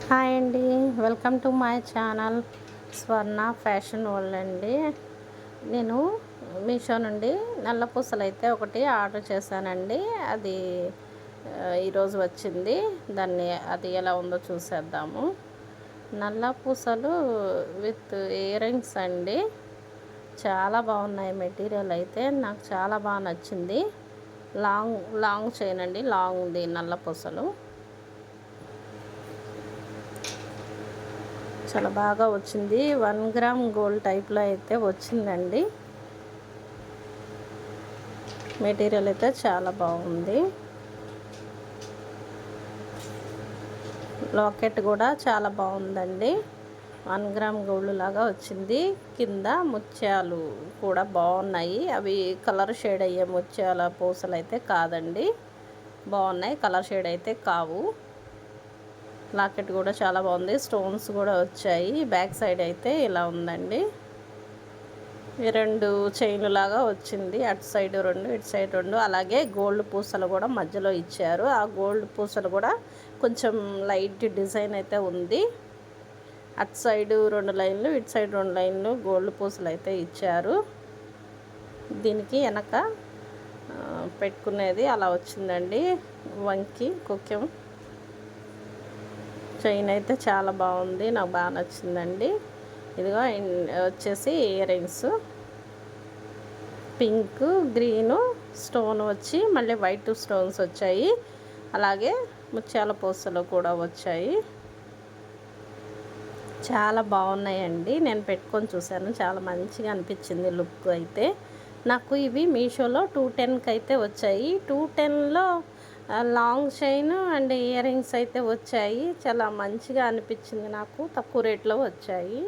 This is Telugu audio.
హాయ్ అండి. Welcome to my channel Swarna fashion world అండి. నేను మీషో నుండి నల్ల పూసలు అయితే ఒకటి ఆర్డర్ చేశానండి. అది ఈరోజు వచ్చింది. అది ఎలా ఉందో చూసేద్దాము. నల్ల పూసలు విత్ ఇయర్ రింగ్స్ అండి. చాలా బాగున్నాయి. మెటీరియల్ అయితే నాకు చాలా బాగా నచ్చింది. లాంగ్ చైన్ అండి. లాంగ్ ఉంది నల్ల పూసలు. చాలా బాగా వచ్చింది. 1 గ్రామ్ గోల్డ్ టైప్లో అయితే వచ్చిందండి. మెటీరియల్ అయితే చాలా బాగుంది. లాకెట్ కూడా చాలా బాగుందండి. 1 గ్రామ్ గోల్డ్ లాగా వచ్చింది. కింద ముత్యాలు కూడా బాగున్నాయి. అవి కలర్ షేడ్ అయ్యే ముత్యాల పూసలు అయితే కాదండి. బాగున్నాయి. కలర్ షేడ్ అయితే కావు. లాకెట్ కూడా చాలా బాగుంది. స్టోన్స్ కూడా వచ్చాయి. బ్యాక్ సైడ్ అయితే ఇలా ఉందండి. ఈ 2 చైన్లు లాగా వచ్చింది. అటు సైడ్ 2, ఇటు సైడ్ 2. అలాగే గోల్డ్ పూసలు కూడా మధ్యలో ఇచ్చారు. ఆ గోల్డ్ పూసలు కూడా కొంచెం లైట్ డిజైన్ అయితే ఉంది. అటు సైడ్ 2 లైన్లు, ఇటు సైడ్ 2 లైన్లు గోల్డ్ పూసలు అయితే ఇచ్చారు. దీనికి వెనక పెట్టుకునేది అలా వచ్చిందండి. వంకి కుక్కెం చైన్ అయితే చాలా బాగుంది. నాకు బాగా నచ్చిందండి. ఇదిగో వచ్చేసి ear rings pink green stone వచ్చి మళ్ళీ వైట్ స్టోన్స్ వచ్చాయి. అలాగే ముత్యాల పూసలు కూడా వచ్చాయి. చాలా బాగున్నాయండి. నేను పెట్టుకొని చూశాను. చాలా మంచిగా అనిపించింది లుక్ అయితే. నాకు ఇవి మీషోలో 210కి అయితే వచ్చాయి. 210లో long chain and earrings అయితే వచ్చాయి. చాలా మంచిగా అనిపించింది నాకు. తక్కువ రేట్లో వచ్చాయి.